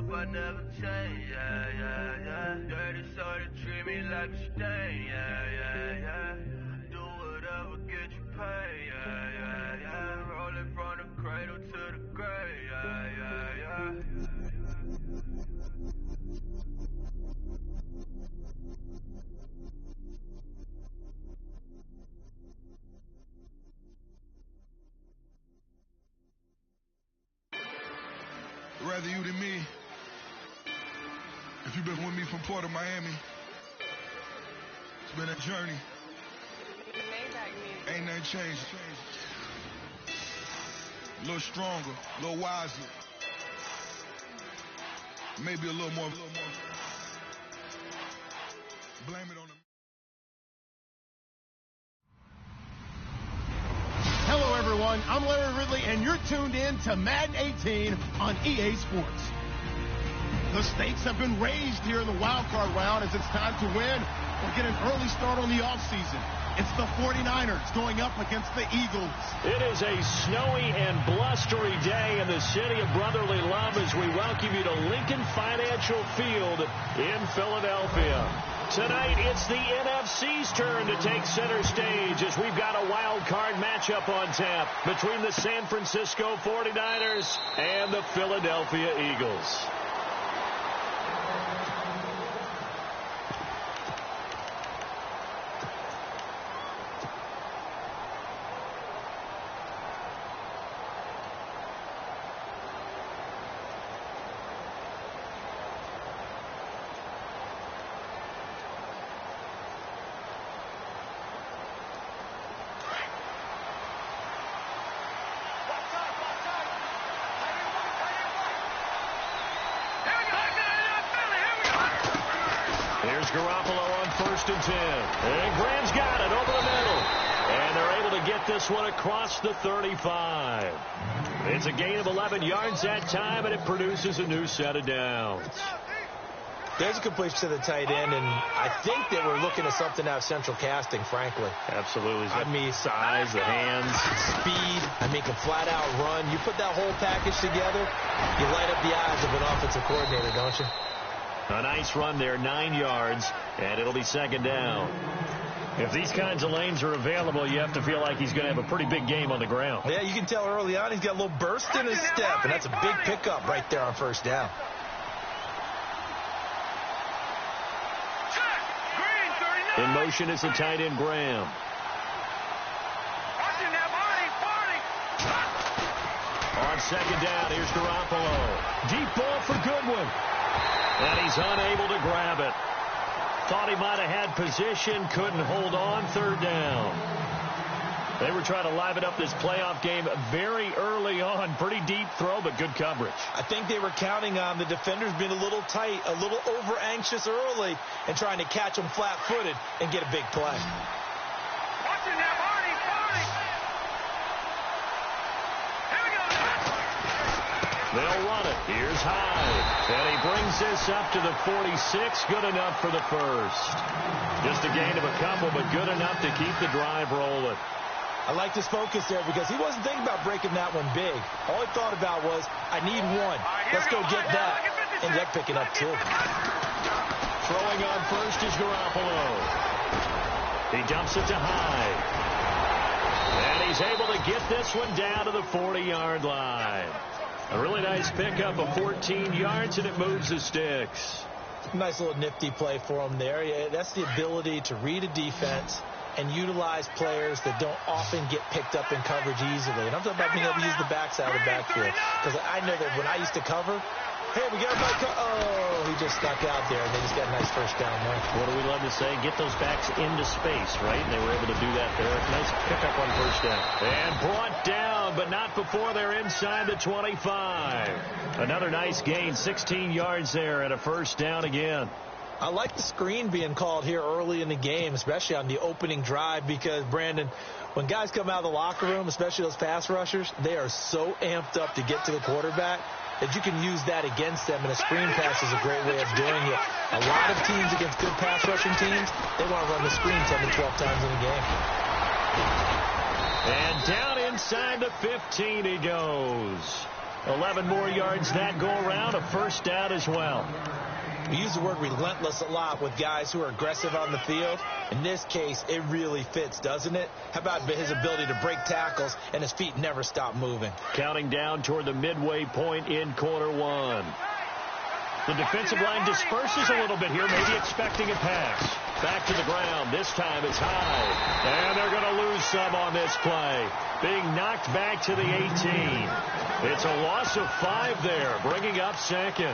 up, I never change, yeah, yeah, yeah. Dirty soda, treat me like a stain, yeah, yeah, yeah. Do whatever, get you paid, yeah, yeah, yeah. Rolling from the cradle to the grave, yeah, yeah, yeah. Rather you than me. If you've been with me from Port of Miami, it's been a journey. Ain't nothing changed. A little stronger, a little wiser. Maybe a little more. Blame it on them. Hello, everyone. I'm Larry Ridley, and you're tuned in to Madden 18 on EA Sports. The stakes have been raised here in the wild card round as it's time to win or get an early start on the offseason. It's the 49ers going up against the Eagles. It is a snowy and blustery day in the city of brotherly love as we welcome you to Lincoln Financial Field in Philadelphia. Tonight, it's the NFC's turn to take center stage as we've got a wild card matchup on tap between the San Francisco 49ers and the Philadelphia Eagles. Garoppolo on 1st and 10. And Graham's got it over the middle. And they're able to get this one across the 35. It's a gain of 11 yards that time, and it produces a new set of downs. There's a completion to the tight end, and I think they were looking at something out of central casting, frankly. Absolutely. I mean, size, the hands. Speed. I mean, can flat-out run. You put that whole package together, you light up the eyes of an offensive coordinator, don't you? A nice run there, 9 yards, and it'll be 2nd down. If these kinds of lanes are available, you have to feel like he's going to have a pretty big game on the ground. Yeah, you can tell early on he's got a little burst in his step, and that's a big pickup right there on 1st down. In motion is the tight end, Graham. On 2nd down, here's Garoppolo. Deep ball for Goodwin. And he's unable to grab it. Thought he might have had position, couldn't hold on. 3rd down. They were trying to liven up this playoff game very early on. Pretty deep throw, but good coverage. I think they were counting on the defenders being a little tight, a little over-anxious early, and trying to catch them flat-footed and get a big play. They'll run it. Here's Hyde. And he brings this up to the 46. Good enough for the 1st. Just a gain of a couple, but good enough to keep the drive rolling. I like his focus there because he wasn't thinking about breaking that one big. All he thought about was, I need one. Let's go get that. Ended up picking up 2. Throwing on 1st is Garoppolo. He dumps it to Hyde. And he's able to get this one down to the 40-yard line. A really nice pickup of 14 yards, and it moves the sticks. Nice little nifty play for him there. Yeah, that's the ability to read a defense and utilize players that don't often get picked up in coverage easily. And I'm talking about being able to use the backside of the backfield. Because I know that when I used to cover, hey, we got everybody. Oh, he just stuck out there, and they just got a nice 1st down there. What do we love to say? Get those backs into space, right? And they were able to do that there. Nice pickup on 1st down. And brought down, but not before they're inside the 25. Another nice gain, 16 yards there, and a 1st down again. I like the screen being called here early in the game, especially on the opening drive, because, Brandon, when guys come out of the locker room, especially those pass rushers, they are so amped up to get to the quarterback that you can use that against them, and a screen pass is a great way of doing it. A lot of teams against good pass rushing teams, they want to run the screen 10 to 12 times in a game. And down inside the 15 he goes. 11 more yards that go around, a first down as well. We use the word relentless a lot with guys who are aggressive on the field. In this case, it really fits, doesn't it? How about his ability to break tackles and his feet never stop moving? Counting down toward the midway point in quarter one. The defensive line disperses a little bit here, maybe expecting a pass. Back to the ground. This time it's high. And they're going to lose some on this play. Being knocked back to the 18. It's a loss of 5 there, bringing up second.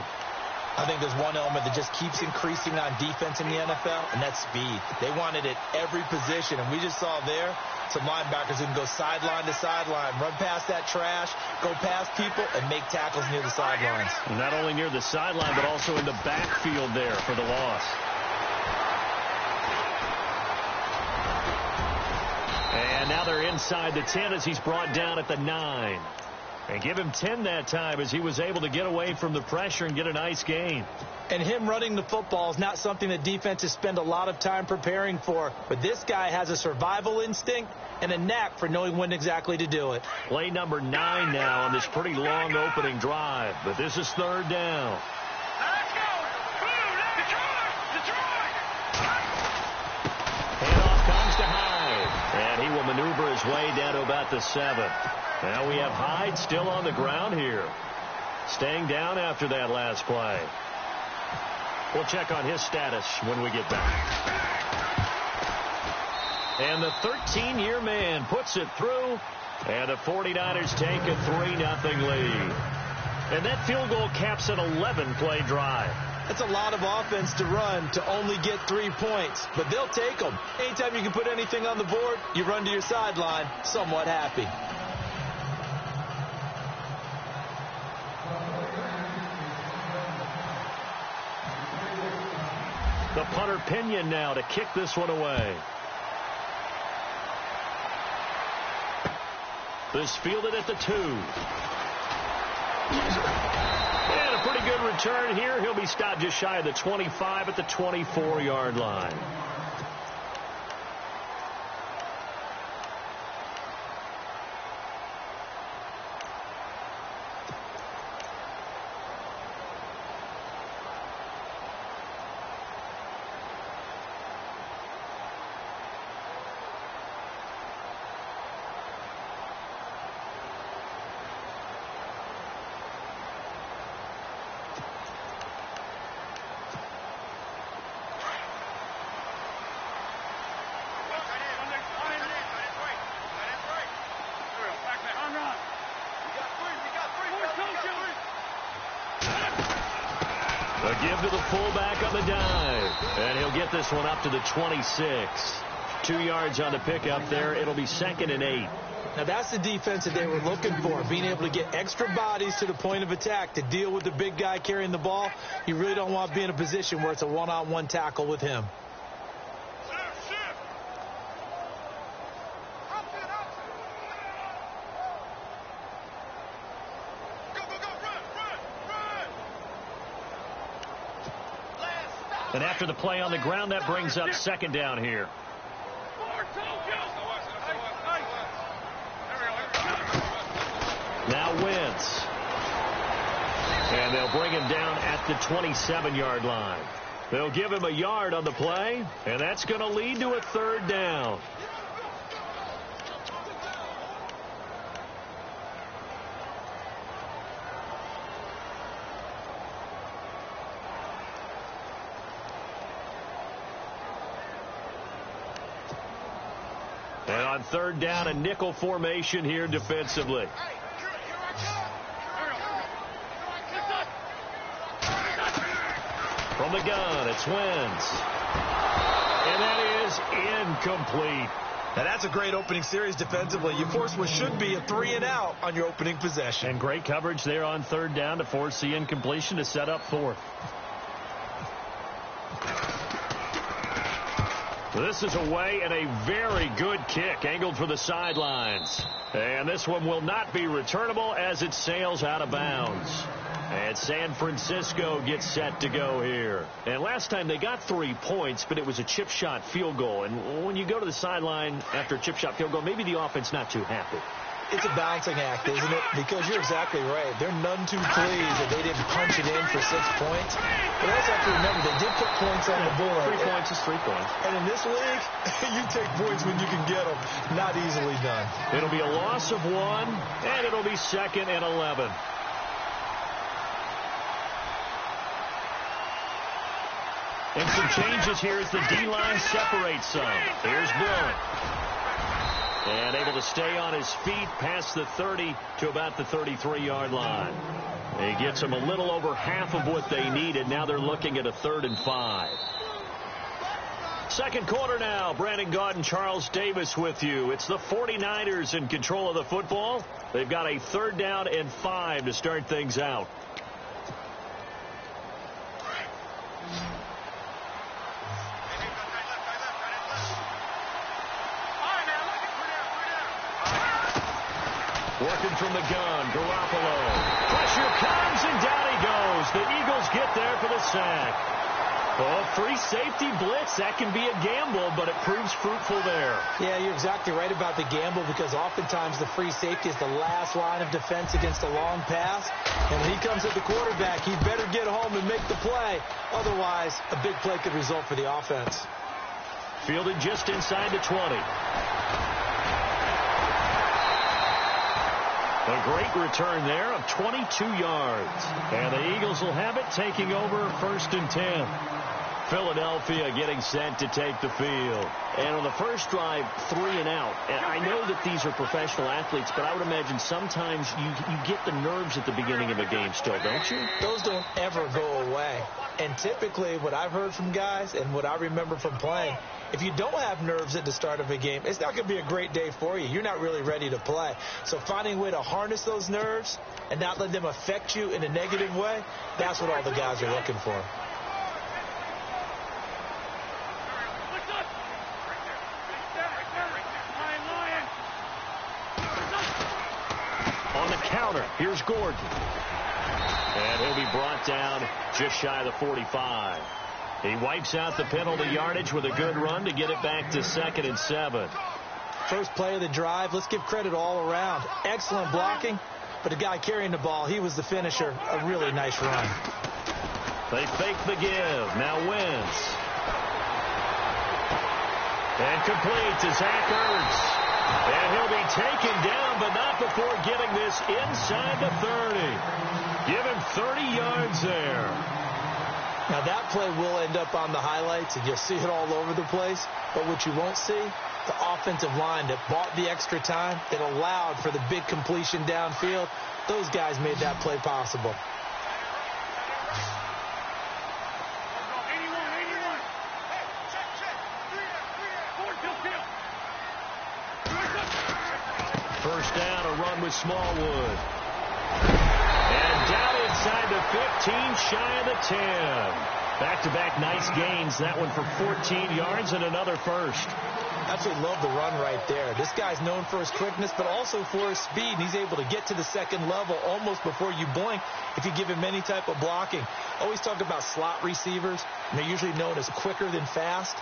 I think there's one element that just keeps increasing on defense in the NFL, and that's speed. They want it at every position, and we just saw there some linebackers who can go sideline to sideline, run past that trash, go past people, and make tackles near the sidelines. Not only near the sideline, but also in the backfield there for the loss. And now they're inside the 10 as he's brought down at the 9. And give him 10 that time as he was able to get away from the pressure and get a nice gain. And him running the football is not something that defenses spend a lot of time preparing for. But this guy has a survival instinct and a knack for knowing when exactly to do it. Play number 9 now on this pretty long opening drive. But this is third down. Handoff comes to Hyde. And he will maneuver his way down to about the 7. Now we have Hyde still on the ground here. Staying down after that last play. We'll check on his status when we get back. And the 13-year man puts it through. And the 49ers take a 3-0 lead. And that field goal caps an 11-play drive. That's a lot of offense to run to only get 3 points. But they'll take them. Anytime you can put anything on the board, you run to your sideline somewhat happy. The punter Pinion now to kick this one away. This fielded at the 2. And a pretty good return here. He'll be stopped just shy of the 25 at the 24-yard line. A give to the fullback on the dive. And he'll get this one up to the 26. 2 yards on the pickup there. It'll be 2nd and 8. Now that's the defense that they were looking for, being able to get extra bodies to the point of attack to deal with the big guy carrying the ball. You really don't want to be in a position where it's a one-on-one tackle with him. And after the play on the ground, that brings up 2nd down here. Now Wentz. And they'll bring him down at the 27-yard line. They'll give him a yard on the play, and that's going to lead to a 3rd down. And on 3rd down, a nickel formation here defensively. From the gun, it's Wentz. And that is incomplete. Now that's a great opening series defensively. You force what should be a 3-and-out on your opening possession. And great coverage there on 3rd down to force the incompletion to set up 4th. This is away and a very good kick angled for the sidelines. And this one will not be returnable as it sails out of bounds. And San Francisco gets set to go here. And last time they got 3 points, but it was a chip shot field goal. And when you go to the sideline after a chip shot field goal, maybe the offense not too happy. It's a balancing act, isn't it? Because you're exactly right. They're none too pleased that they didn't punch it in for 6 points. But also have to remember, they did put points on the board. 3 points is 3 points. And in this league, you take points when you can get them. Not easily done. It'll be a loss of 1, and it'll be 2nd and 11. And some changes here as the D-line separates some. Here's Blunt. And able to stay on his feet past the 30 to about the 33-yard line. He gets them a little over half of what they needed. Now they're looking at a 3rd and 5. Second quarter now. Brandon Gaudin, Charles Davis with you. It's the 49ers in control of the football. They've got a 3rd down and 5 to start things out. Working from the gun, Garoppolo. Pressure comes, and down he goes. The Eagles get there for the sack. Oh, free safety blitz. That can be a gamble, but it proves fruitful there. Yeah, you're exactly right about the gamble because oftentimes the free safety is the last line of defense against a long pass. And when he comes at the quarterback, he better get home and make the play. Otherwise, a big play could result for the offense. Fielded just inside the 20. A great return there of 22 yards. And the Eagles will have it, taking over 1st and 10. Philadelphia getting set to take the field. And on the first drive, 3 and out. And I know that these are professional athletes, but I would imagine sometimes you get the nerves at the beginning of a game still, don't you? Those don't ever go away. And typically what I've heard from guys and what I remember from playing, if you don't have nerves at the start of a game, it's not going to be a great day for you. You're not really ready to play. So finding a way to harness those nerves and not let them affect you in a negative way, that's what all the guys are looking for. On the counter, here's Gordon. And he'll be brought down just shy of the 45. He wipes out the penalty yardage with a good run to get it back to 2nd and 7. First play of the drive, let's give credit all around. Excellent blocking, but the guy carrying the ball, he was the finisher. A really nice run. They fake the give. Now Wentz. And complete to Zach Ertz. And he'll be taken down, but not before getting this inside the 30. Give him 30 yards there. Now, that play will end up on the highlights, and you'll see it all over the place. But what you won't see, the offensive line that bought the extra time, that allowed for the big completion downfield, those guys made that play possible. First down, a run with Smallwood. And down inside the 15, shy of the 10. Back-to-back nice gains. That one for 14 yards and another first. Absolutely love the run right there. This guy's known for his quickness, but also for his speed. He's able to get to the second level almost before you blink if you give him any type of blocking. Always talk about slot receivers, and they're usually known as quicker than fast.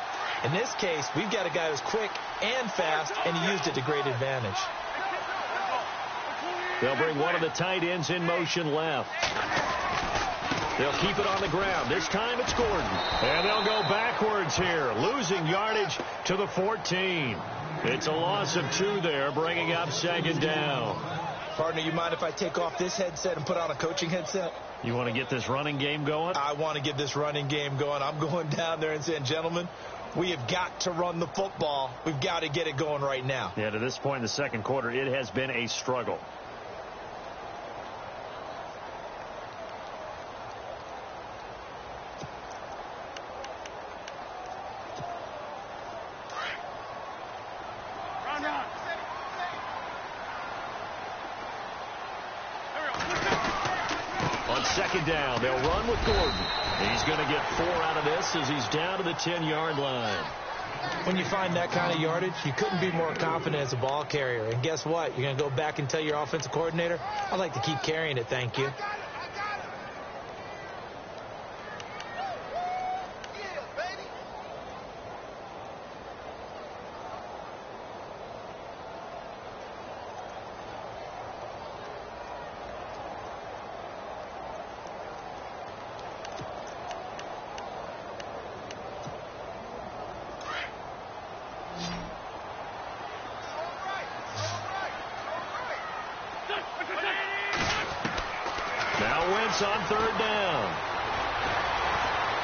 In this case, we've got a guy who's quick and fast, and he used it to great advantage. They'll bring one of the tight ends in motion left. They'll keep it on the ground. This time it's Gordon. And they'll go backwards here, losing yardage to the 14. It's a loss of 2 there, bringing up 2nd down. Partner, you mind if I take off this headset and put on a coaching headset? You want to get this running game going? I want to get this running game going. I'm going down there and saying, gentlemen, we have got to run the football. We've got to get it going right now. Yeah, to this point in the second quarter, it has been a struggle. On 2nd down, they'll run with Gordon. He's going to get 4 out of this as he's down to the 10-yard line. When you find that kind of yardage, you couldn't be more confident as a ball carrier. And guess what? You're going to go back and tell your offensive coordinator, I'd like to keep carrying it, thank you. Now Wentz on third down.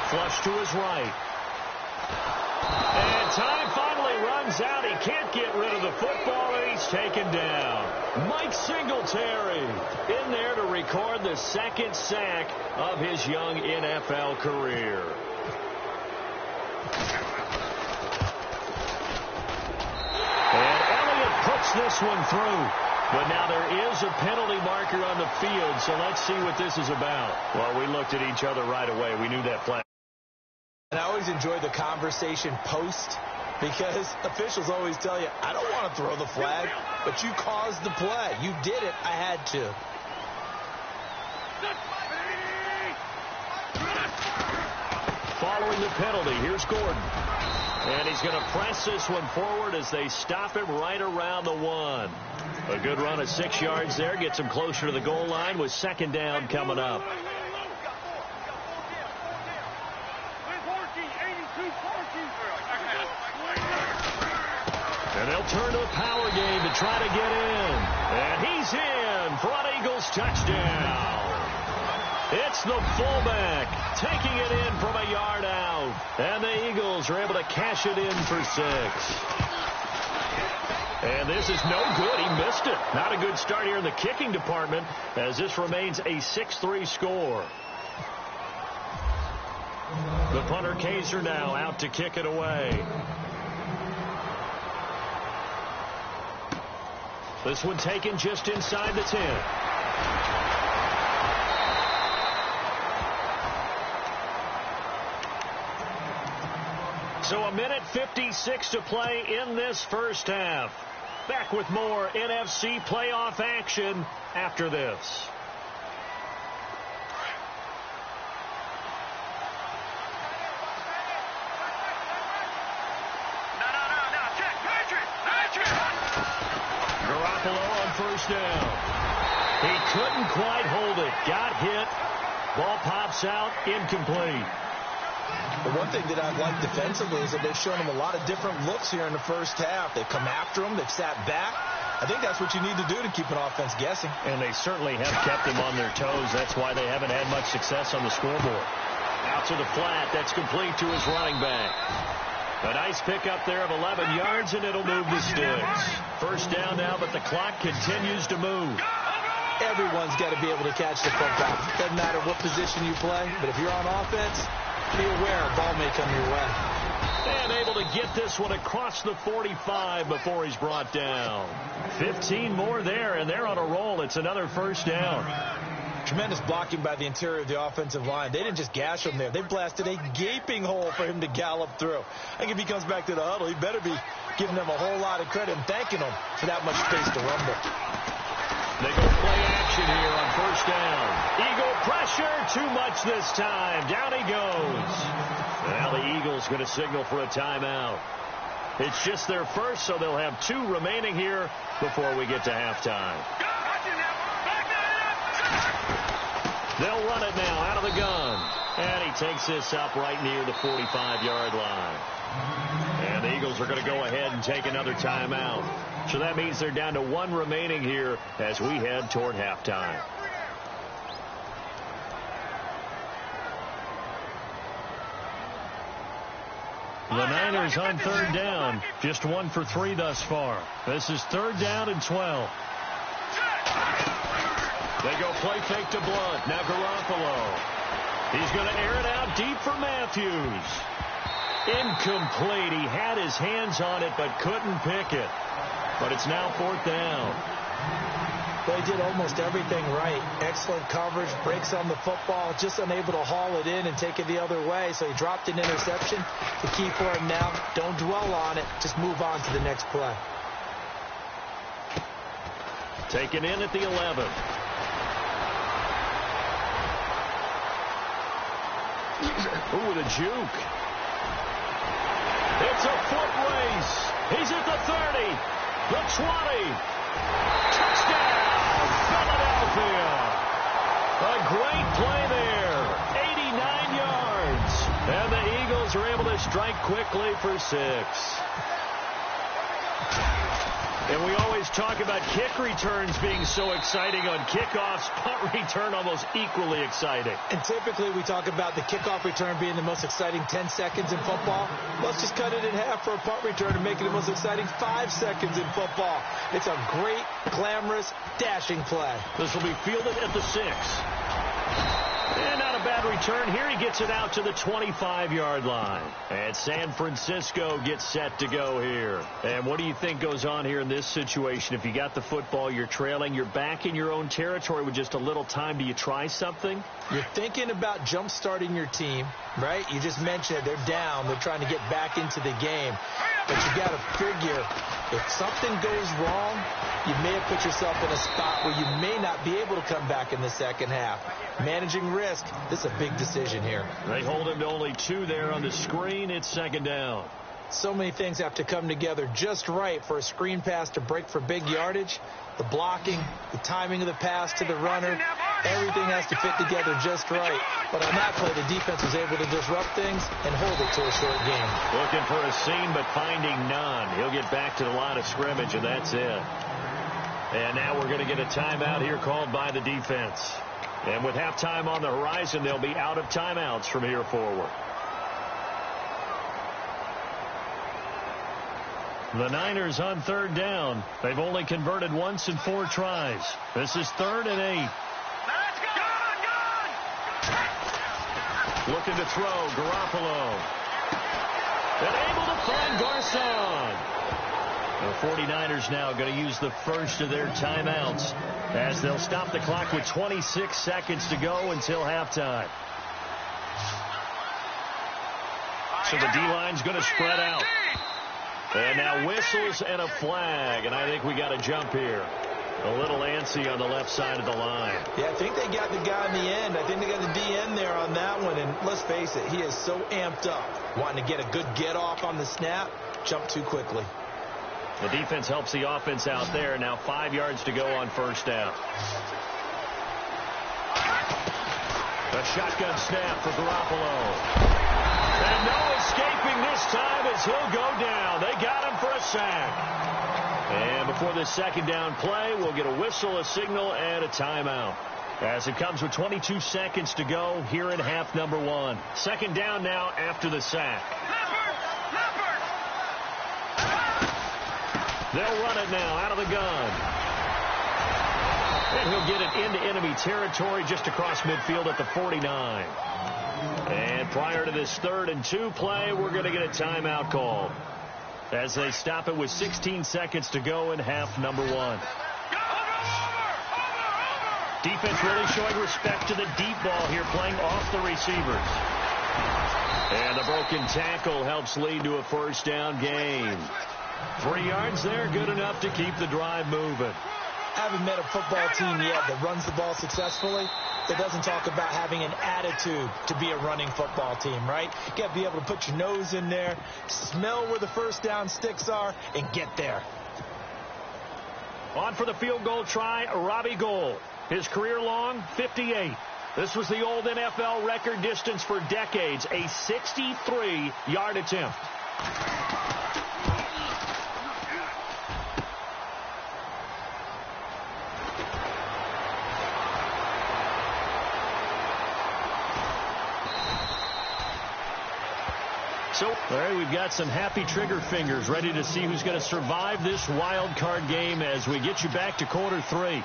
Flush to his right. And time finally runs out. He can't get rid of the football, and he's taken down. Mike Singletary in there to record the second sack of his young NFL career. And Elliott puts this one through. But now there is a penalty marker on the field, so let's see what this is about. Well, we looked at each other right away. We knew that flag. And I always enjoy the conversation post, because officials always tell you, I don't want to throw the flag, but you caused the play. You did it. I had to. Following the penalty, here's Gordon. And he's going to press this one forward as they stop him right around the 1. A good run of 6 yards there. Gets him closer to the goal line with second down coming up. And they'll turn to the power game to try to get in. And he's in for an Eagles touchdown. It's the fullback taking it in from a yard out. And the Eagles are able to cash it in for 6. And this is no good. He missed it. Not a good start here in the kicking department, as this remains a 6-3 score. The punter Kaiser now out to kick it away. This one taken just inside the 10. So a minute 56 to play in this first half. Back with more NFC playoff action after this. Garoppolo on first down. He couldn't quite hold it. Got hit. Ball pops out. Incomplete. The one thing that I've liked defensively is that they've shown him a lot of different looks here in the first half. They've come after him. They've sat back. I think that's what you need to do to keep an offense guessing. And they certainly have kept them on their toes. That's why they haven't had much success on the scoreboard. Out to the flat. That's complete to his running back. A nice pickup there of 11 yards, and it'll move the sticks. First down now, but the clock continues to move. Everyone's got to be able to catch the football. Doesn't matter what position you play, but if you're on offense, be aware a ball may come your way. And able to get this one across the 45 before he's brought down. 15 more there, and they're on a roll. It's another first down. Tremendous blocking by the interior of the offensive line. They didn't just gash him there. They blasted a gaping hole for him to gallop through. I think if he comes back to the huddle, he better be giving them a whole lot of credit and thanking them for that much space to rumble. They go play action here on first down. Eagle pressure, too much this time. Down he goes. Now the Eagles going to signal for a timeout. It's just their first, so they'll have 2 remaining here before we get to halftime. They'll run it now out of the gun. And he takes this up right near the 45-yard line. And the Eagles are going to go ahead and take another timeout. So that means they're down to 1 remaining here as we head toward halftime. The Niners on third down. Just 1 for 3 thus far. This is third down and 12. They go play fake to Blunt. Now Garoppolo. He's going to air it out deep for Matthews. Incomplete. He had his hands on it but couldn't pick it. But it's now fourth down. They did almost everything right. Excellent coverage, breaks on the football, just unable to haul it in and take it the other way. So he dropped an interception. The key for him now, don't dwell on it. Just move on to the next play. Taken in at the 11. Ooh, the juke. It's a foot race. He's at the 30, the 20. Touchdown, Philadelphia. A great play there. 89 yards. And the Eagles are able to strike quickly for 6. And we always talk about kick returns being so exciting on kickoffs. Punt return almost equally exciting. And typically we talk about the kickoff return being the most exciting 10 seconds in football. Let's just cut it in half for a punt return and make it the most exciting 5 seconds in football. It's a great, glamorous, dashing play. This will be fielded at the 6. And not a bad return here. He gets it out to the 25-yard line. And San Francisco gets set to go here. And what do you think goes on here in this situation? If you got the football, you're trailing, you're back in your own territory with just a little time. Do you try something? You're thinking about jump-starting your team, right? You just mentioned it. They're down. They're trying to get back into the game. But you got to figure, if something goes wrong, you may have put yourself in a spot where you may not be able to come back in the second half. Managing risk, this is a big decision here. They hold him to only 2 there on the screen. It's second down. So many things have to come together just right for a screen pass to break for big yardage. The blocking, the timing of the pass to the runner, everything has to fit together just right. But on that play, the defense was able to disrupt things and hold it to a short game. Looking for a seam, but finding none. He'll get back to the line of scrimmage, and that's it. And now we're going to get a timeout here called by the defense. And with halftime on the horizon, they'll be out of timeouts from here forward. The Niners on third down. They've only converted once in 4 tries. This is 3rd and 8. Looking to throw, Garoppolo. And able to find Garcon. The 49ers now going to use the first of their timeouts as they'll stop the clock with 26 seconds to go until halftime. So the D-line's going to spread out. And now whistles and a flag, and I think we got a jump here. A little antsy on the left side of the line. Yeah, I think they got the guy in the end. I think they got the DN there on that one, and let's face it, he is so amped up, wanting to get a good get-off on the snap, jump too quickly. The defense helps the offense out there. Now 5 yards to go on first down. A shotgun snap for Garoppolo. And no escaping this time as he'll go down. They got him for a sack. And before this second down play, we'll get a whistle, a signal, and a timeout. As it comes with 22 seconds to go here in half number 1. Second down now after the sack. They'll run it now out of the gun. And he'll get it into enemy territory just across midfield at the 49. And prior to this 3rd and 2 play, we're going to get a timeout call as they stop it with 16 seconds to go in half number 1. Defense really showing respect to the deep ball here, playing off the receivers. And the broken tackle helps lead to a first down gain. 3 yards there, good enough to keep the drive moving. I haven't met a football team yet that runs the ball successfully that doesn't talk about having an attitude to be a running football team, right? You got to be able to put your nose in there, smell where the first down sticks are, and get there. On for the field goal try, Robbie Gould. His career long, 58. This was the old NFL record distance for decades, a 63-yard attempt. So, all right, we've got some happy trigger fingers ready to see who's going to survive this wild card game as we get you back to quarter 3.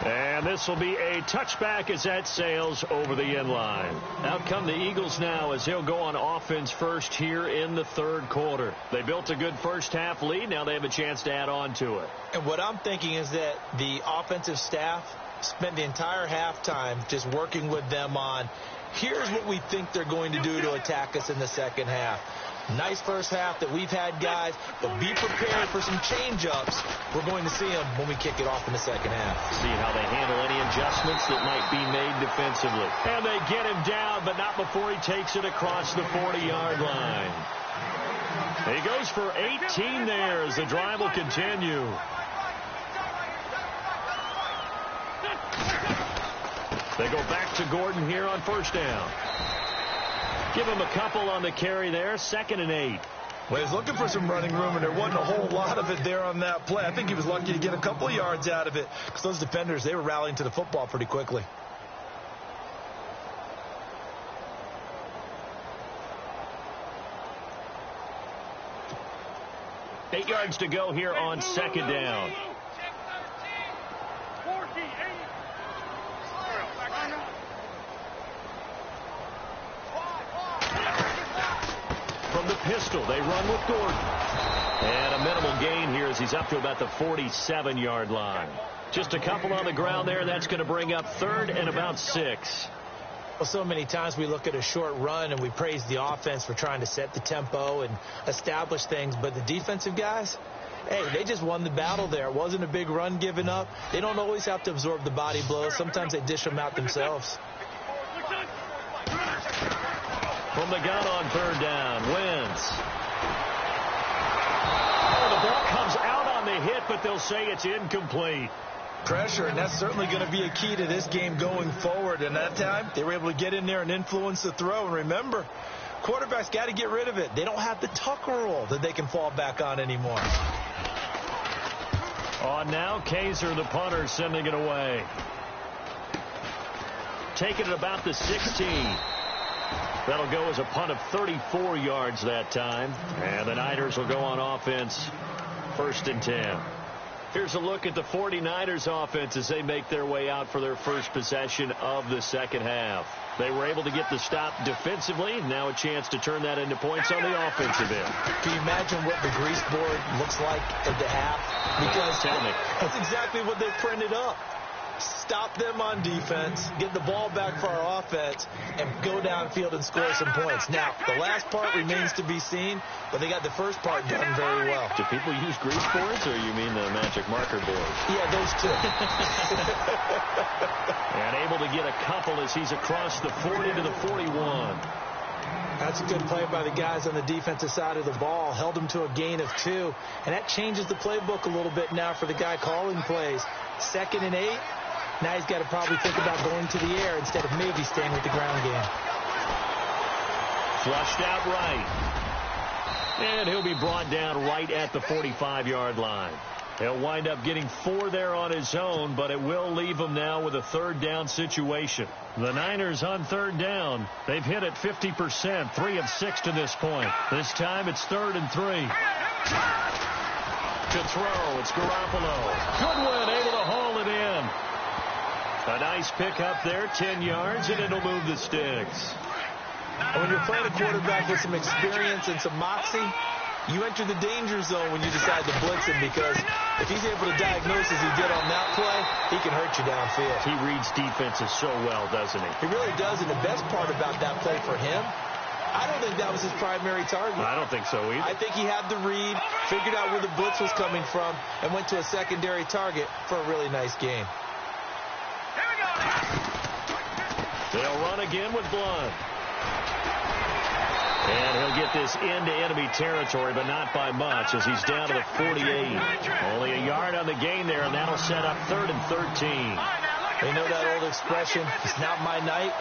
And this will be a touchback as that sails over the end line. Out come the Eagles now as they'll go on offense first here in the 3rd quarter. They built a good first half lead. Now they have a chance to add on to it. And what I'm thinking is that the offensive staff spent the entire halftime just working with them on, here's what we think they're going to do to attack us in the second half. Nice first half that we've had, guys, but be prepared for some change-ups. We're going to see them when we kick it off in the second half. See how they handle any adjustments that might be made defensively. And they get him down, but not before he takes it across the 40-yard line. He goes for 18 there as the drive will continue. They go back to Gordon here on first down. Give him a couple on the carry there. 2nd and 8. Well, he's looking for some running room, and there wasn't a whole lot of it there on that play. I think he was lucky to get a couple of yards out of it because those defenders, they were rallying to the football pretty quickly. Eight yards to go here on 2nd down. From the pistol, they run with Gordon. And a minimal gain here as he's up to about the 47-yard line. Just a couple on the ground there. That's going to bring up 3rd and about 6. Well, so many times we look at a short run and we praise the offense for trying to set the tempo and establish things. But the defensive guys, hey, they just won the battle there. It wasn't a big run given up. They don't always have to absorb the body blows. Sometimes they dish them out themselves. From the gun on 3rd down, Wentz. Oh, the ball comes out on the hit, but they'll say it's incomplete. Pressure, and that's certainly going to be a key to this game going forward. And that time, they were able to get in there and influence the throw. And remember, quarterbacks got to get rid of it. They don't have the Tucker rule that they can fall back on anymore. On now, Kaiser, the punter, sending it away. Taking it about the 16. That'll go as a punt of 34 yards that time. And the Niners will go on offense, 1st and 10. Here's a look at the 49ers offense as they make their way out for their first possession of the 2nd half. They were able to get the stop defensively. Now a chance to turn that into points on the offensive end. Can you imagine what the grease board looks like at the half? Because tell me. That's exactly what they printed up. Stop them on defense, get the ball back for our offense, and go downfield and score some points. Now, the last part remains to be seen, but they got the first part done very well. Do people use grease boards, or you mean the magic marker board? Yeah, those two. And able to get a couple as he's across the 40 to the 41. That's a good play by the guys on the defensive side of the ball. Held them to a gain of 2. And that changes the playbook a little bit now for the guy calling plays. 2nd and 8. Now he's got to probably think about going to the air instead of maybe staying with the ground game. Flushed out right. And he'll be brought down right at the 45-yard line. He'll wind up getting 4 there on his own, but it will leave him now with a 3rd down situation. The Niners on 3rd down. They've hit it 50%, 3 of 6 to this point. This time it's 3rd and 3. To throw, it's Garoppolo. Goodwin able to haul it in. A nice pickup there, 10 yards, and it'll move the sticks. And when you're playing a quarterback with some experience and some moxie, you enter the danger zone when you decide to blitz him, because if he's able to diagnose as he did on that play, he can hurt you downfield. He reads defenses so well, doesn't he? He really does, and the best part about that play for him, I don't think that was his primary target. I don't think so either. I think he had the read, figured out where the blitz was coming from, and went to a secondary target for a really nice gain. They'll run again with Blunt. And he'll get this into enemy territory, but not by much, as he's down to the 48. Only a yard on the gain there, and that'll set up 3rd and 13. They know that old expression, it's not my night.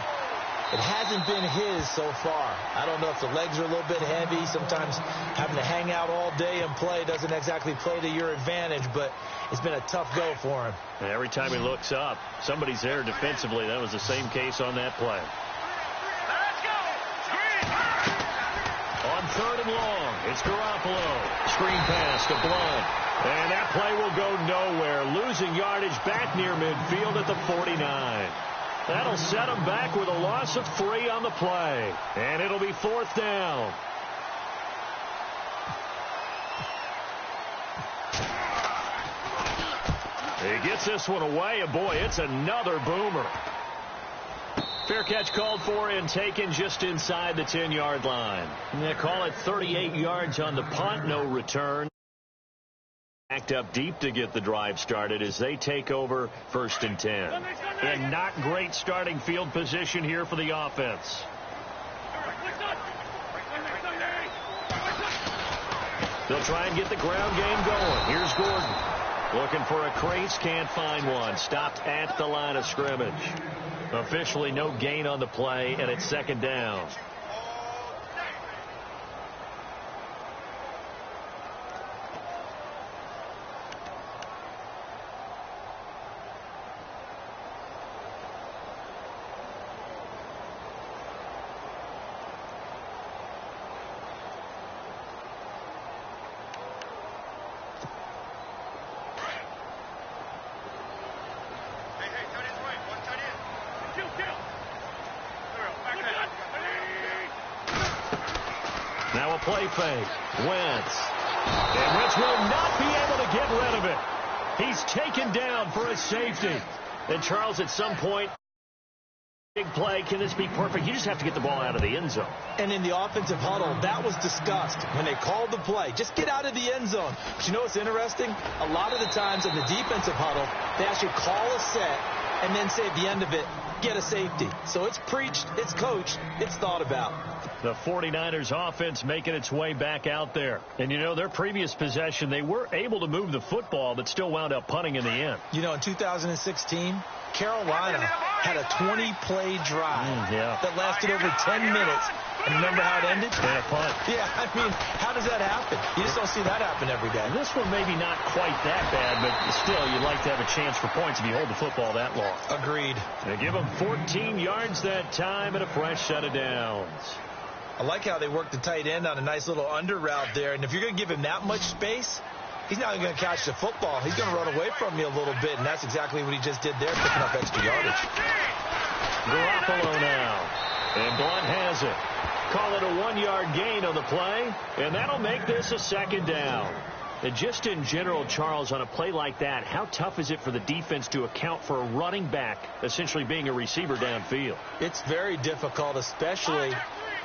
It hasn't been his so far. I don't know if the legs are a little bit heavy. Sometimes having to hang out all day and play doesn't exactly play to your advantage, but it's been a tough go for him. And every time he looks up, somebody's there defensively. That was the same case on that play. On 3rd and long, it's Garoppolo. Screen pass to Blunt. And that play will go nowhere. Losing yardage back near midfield at the 49. That'll set him back with a loss of 3 on the play. And it'll be 4th down. He gets this one away, and boy, it's another boomer. Fair catch called for and taken just inside the 10-yard line. They call it 38 yards on the punt, no return. Backed up deep to get the drive started as they take over 1st and 10. And not great starting field position here for the offense. They'll try and get the ground game going. Here's Gordon. Looking for a crease, can't find one. Stopped at the line of scrimmage. Officially no gain on the play, and it's 2nd down. Now a play fake. Wentz. And Wentz will not be able to get rid of it. He's taken down for a safety. And Charles, at some point, big play, can this be perfect? You just have to get the ball out of the end zone. And in the offensive huddle, that was discussed when they called the play. Just get out of the end zone. But you know what's interesting? A lot of the times in the defensive huddle, they actually call a set and then say at the end of it, get a safety. So it's preached, it's coached, it's thought about. The 49ers offense making its way back out there. And, you know, their previous possession, they were able to move the football, but still wound up punting in the end. You know, in 2016, Carolina had a 20-play drive that lasted over 10 minutes. And remember how it ended? And a punt. Yeah, I mean, how does that happen? You just don't see that happen every day. This one maybe not quite that bad, but still, you'd like to have a chance for points if you hold the football that long. Agreed. They give them 14 yards that time and a fresh set of downs. I like how they work the tight end on a nice little under route there. And if you're going to give him that much space, he's not going to catch the football. He's going to run away from you a little bit, and that's exactly what he just did there, picking up extra yardage. Garoppolo now. And Blunt has it. Call it a 1-yard gain on the play, and that'll make this a second down. And just in general, Charles, on a play like that, how tough is it for the defense to account for a running back essentially being a receiver downfield? It's very difficult, especially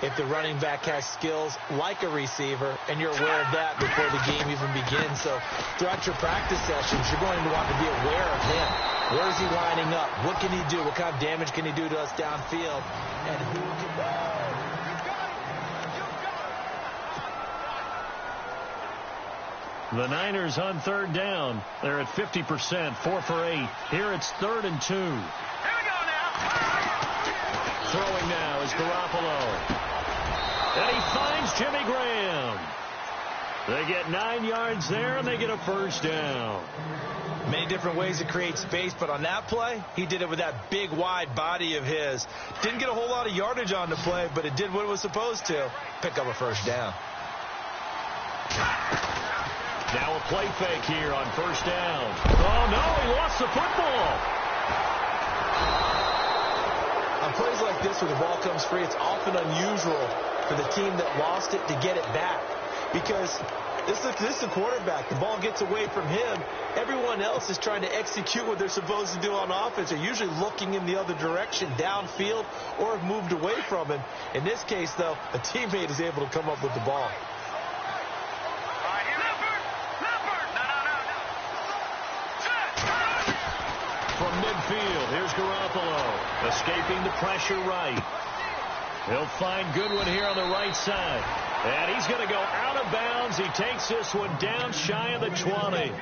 if the running back has skills like a receiver, and you're aware of that before the game even begins. So throughout your practice sessions, you're going to want to be aware of him. Where is he lining up? What can he do? What kind of damage can he do to us downfield? And who can... The Niners on third down. They're at 50%, 4 for 8. Here it's 3rd and 2. Here we go now. Throwing now is Garoppolo. And he finds Jimmy Graham. They get 9 yards there, and they get a first down. Many different ways to create space, but on that play, he did it with that big, wide body of his. Didn't get a whole lot of yardage on the play, but it did what it was supposed to, pick up a first down. Now a play fake here on first down. Oh, no, he lost the football. On plays like this where the ball comes free, it's often unusual for the team that lost it to get it back. Because this is the quarterback. The ball gets away from him. Everyone else is trying to execute what they're supposed to do on offense. They're usually looking in the other direction, downfield, or have moved away from him. In this case, though, a teammate is able to come up with the ball. From midfield, here's Garoppolo, escaping the pressure right. He'll find Goodwin here on the right side. And he's going to go out of bounds. He takes this one down shy of the 20.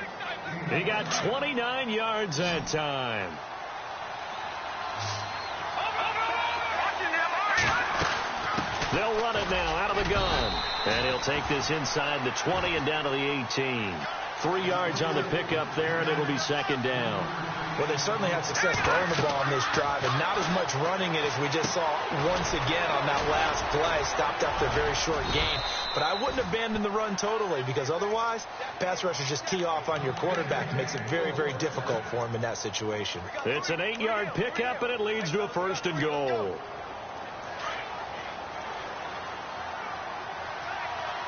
He got 29 yards that time. They'll run it now out of the gun. And he'll take this inside the 20 and down to the 18. 3 yards on the pickup there, and it'll be second down. Well, they certainly had success throwing the ball on this drive, and not as much running it as we just saw once again on that last play. Stopped after a very short gain. But I wouldn't abandon the run totally, because otherwise, pass rushers just tee off on your quarterback. It makes it very, very difficult for him in that situation. It's an 8-yard pickup, and it leads to a 1st and goal.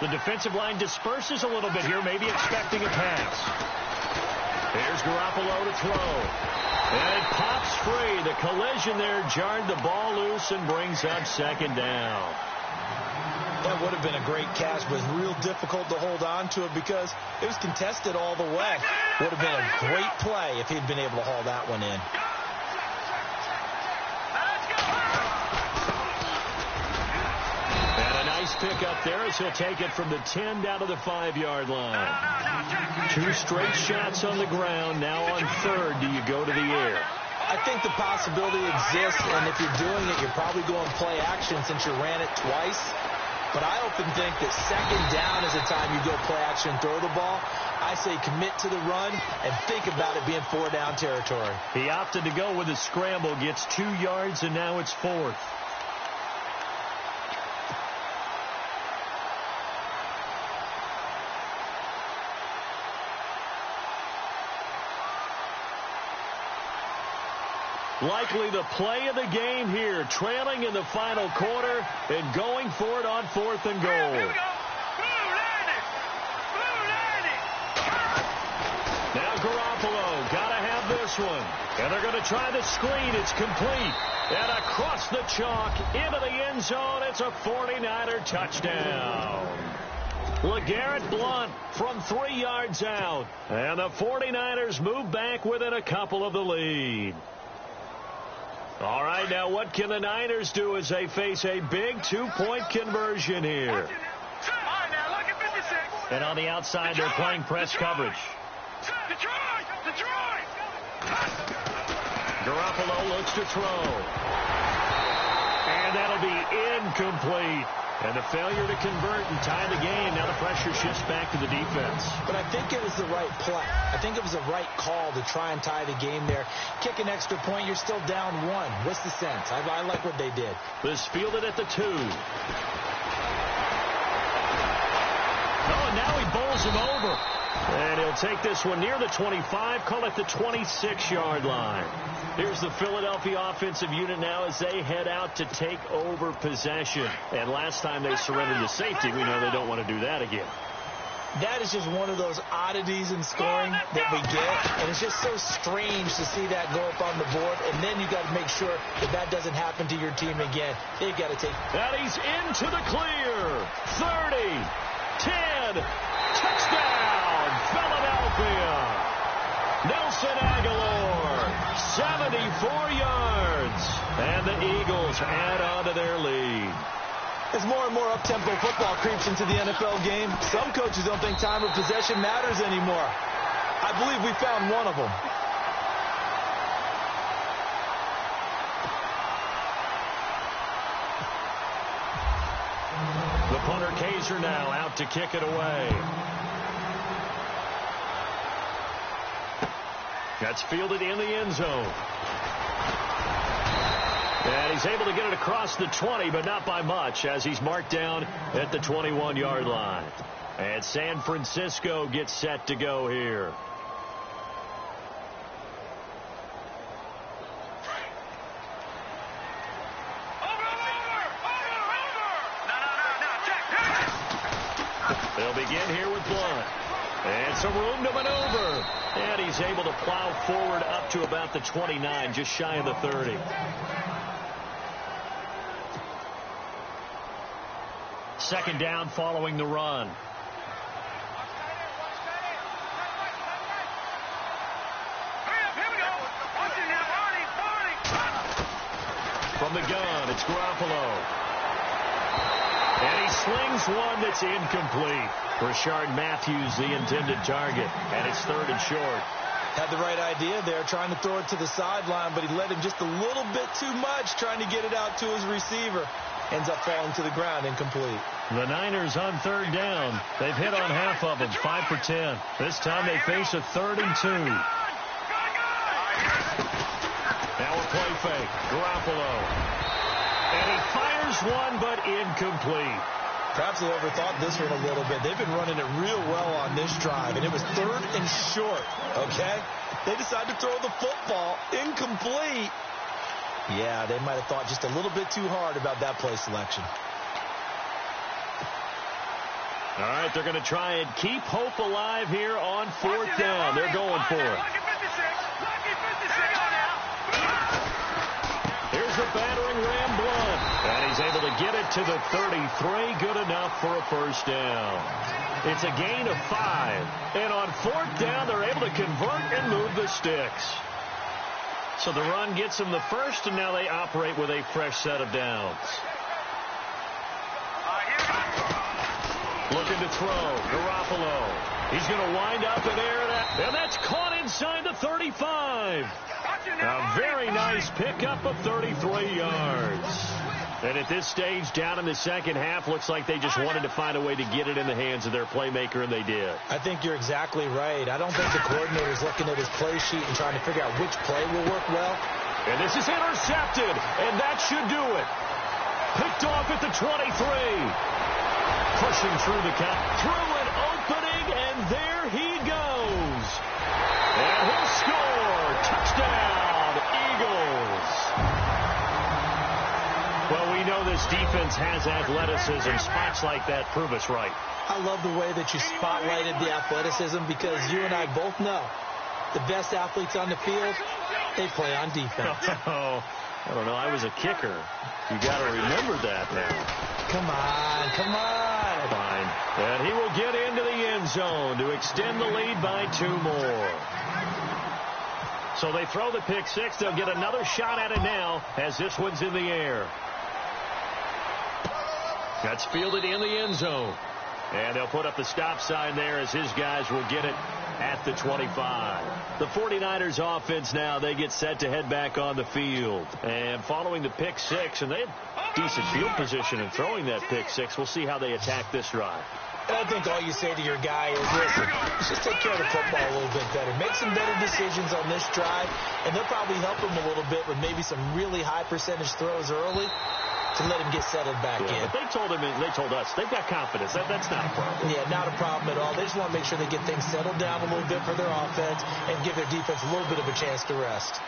The defensive line disperses a little bit here, maybe expecting a pass. Here's Garoppolo to throw. And it pops free. The collision there jarred the ball loose and brings up second down. That would have been a great catch, but it's real difficult to hold on to it because it was contested all the way. Would have been a great play if he'd been able to haul that one in. Pick up there as he'll take it from the 10 down to the 5-yard line. 2 straight shots on the ground. Now on 3rd, do you go to the air? I think the possibility exists, and if you're doing it, you're probably going play action since you ran it twice. But I often think that second down is the time you go play action and throw the ball. I say commit to the run and think about it being 4-down territory. He opted to go with a scramble, gets 2 yards, and now it's 4th. Likely the play of the game here, trailing in the final quarter and going for it on 4th and goal. Now Garoppolo, gotta have this one. And they're going to try the screen. It's complete. And across the chalk, into the end zone. It's a 49er touchdown. LeGarrette Blount from 3 yards out. And the 49ers move back within a couple of the lead. All right, now what can the Niners do as they face a big 2-point conversion here? And on the outside, they're playing press coverage. Garoppolo looks to throw. And that'll be incomplete. And the failure to convert and tie the game. Now the pressure shifts back to the defense. But I think it was the right play. I think it was the right call to try and tie the game there. Kick an extra point, you're still down 1. What's the sense? I like what they did. This fielded at the 2. Oh, and now he bowls him over. And he'll take this one near the 25, call it the 26-yard line. Here's the Philadelphia offensive unit now as they head out to take over possession. And last time they surrendered to safety, we know they don't want to do that again. That is just one of those oddities in scoring that we get. And it's just so strange to see that go up on the board. And then you got to make sure that that doesn't happen to your team again. They've got to take. And he's into the clear. 30, 10, touchdown, Philadelphia. Nelson Aguilar, 74 yards. And the Eagles add on to their lead. As more and more up-tempo football creeps into the NFL game, some coaches don't think time of possession matters anymore. I believe we found one of them. The punter Kaiser now out to kick it away. That's fielded in the end zone. And he's able to get it across the 20, but not by much, as he's marked down at the 21-yard line. And San Francisco gets set to go here. They'll begin here with Blount. And some room to maneuver. And he's able to plow forward up to about the 29, just shy of the 30. Second down following the run. From the gun, it's Garoppolo. And he slings one that's incomplete. Rashard Matthews, the intended target. And it's 3rd and short. Had the right idea there, trying to throw it to the sideline, but he let him just a little bit too much, trying to get it out to his receiver. Ends up falling to the ground, incomplete. The Niners on 3rd down. They've hit on half of them, 5 for 10. This time they face a 3rd and 2. Now a play fake. Garoppolo. And he fires one, but incomplete. Perhaps they overthought this one a little bit. They've been running it real well on this drive, and it was 3rd and short, okay? They decided to throw the football, incomplete. Yeah, they might have thought just a little bit too hard about that play selection. All right, they're going to try and keep hope alive here on 4th down. They're going for it. Here's the battering ram Blount. And he's able to get it to the 33. Good enough for a first down. It's a gain of 5. And on 4th down, they're able to convert and move the sticks. So the run gets them the first, and now they operate with a fresh set of downs. Looking to throw. Garoppolo. He's going to wind up in air. And that's caught inside the 35. A very nice pickup of 33 yards. And at this stage, down in the second half, looks like they just wanted to find a way to get it in the hands of their playmaker, and they did. I think you're exactly right. I don't think the coordinator's looking at his play sheet and trying to figure out which play will work well. And this is intercepted, and that should do it. Picked off at the 23. Pushing through the cut, through an opening, and there he goes. And he'll score. Touchdown, Eagles. Well, we know this defense has athleticism. Spots like that prove us right. I love the way that you spotlighted the athleticism because you and I both know the best athletes on the field, they play on defense. Oh, I don't know. I was a kicker. You got to remember that now. Come on, come on. Fine. And he will get into the end zone to extend the lead by 2 more. So they throw the pick six. They'll get another shot at it now as this one's in the air. That's fielded in the end zone. And they'll put up the stop sign there as his guys will get it at the 25. The 49ers offense now, they get set to head back on the field. And following the pick six, and they had decent field position in throwing that pick six. We'll see how they attack this drive. And I think all you say to your guy is, listen, just take care of the football a little bit better. Make some better decisions on this drive, and they'll probably help him a little bit with maybe some really high percentage throws early to let him get settled back in. But they told us, they've got confidence. That's not a problem. Yeah, not a problem at all. They just want to make sure they get things settled down a little bit for their offense and give their defense a little bit of a chance to rest.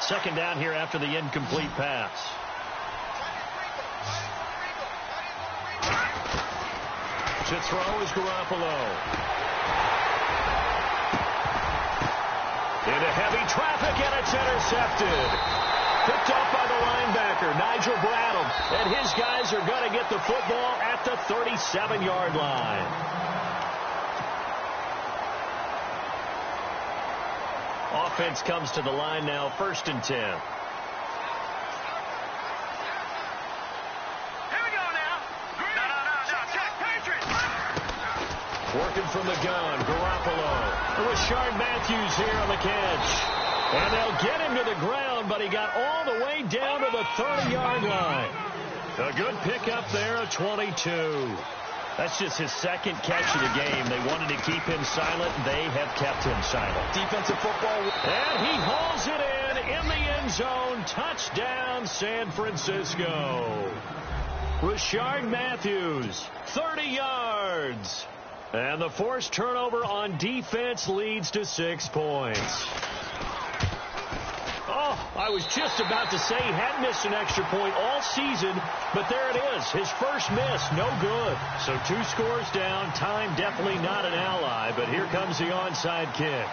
Second down here after the incomplete pass. To throw is Garoppolo. Into heavy traffic, and it's intercepted. Picked up by the linebacker, Nigel Bradham. And his guys are going to get the football at the 37-yard line. Offense comes to the line now, 1st and 10. Working from the gun, Garoppolo. Rashard Matthews here on the catch. And they'll get him to the ground, but he got all the way down to the 30-yard line. A good pickup there, a 22. That's just his second catch of the game. They wanted to keep him silent. They have kept him silent. Defensive football. And he hauls it in the end zone. Touchdown, San Francisco. Rashard Matthews, 30 yards. And the forced turnover on defense leads to 6 points. Oh, I was just about to say he hadn't missed an extra point all season, but there it is. His first miss, no good. So 2 scores down. Time definitely not an ally, but here comes the onside kick.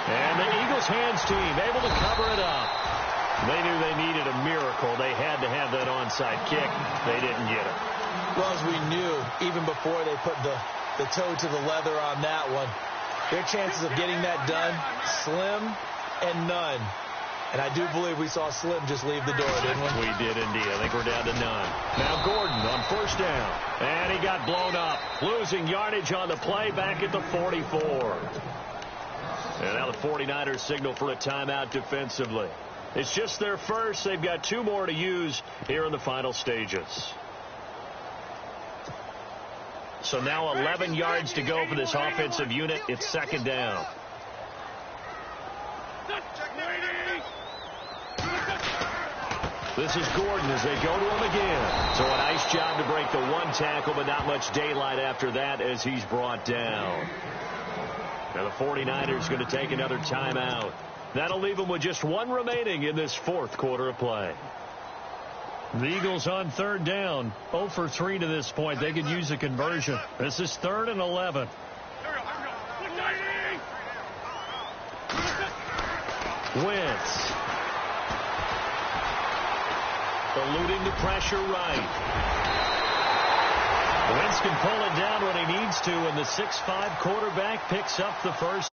And the Eagles hands team able to cover it up. They knew they needed a miracle. They had to have that onside kick. They didn't get it. Well, as we knew, even before they put the toe to the leather on that one, their chances of getting that done, slim and none. And I do believe we saw Slim just leave the door, didn't we? We did indeed. I think we're down to none. Now Gordon on 1st down. And he got blown up. Losing yardage on the play back at the 44. And now the 49ers signal for a timeout defensively. It's just their first. They've got 2 more to use here in the final stages. So now 11 yards to go for this offensive unit. It's 2nd down. This is Gordon as they go to him again. So a nice job to break the 1 tackle, but not much daylight after that as he's brought down. Now the 49ers going to take another timeout. That'll leave them with just 1 remaining in this 4th quarter of play. The Eagles on 3rd down, 0 for 3 to this point. They could use a conversion. This is 3rd and 11. Wentz. Eluding the pressure right. Wentz can pull it down when he needs to, and the 6'5" quarterback picks up the 1st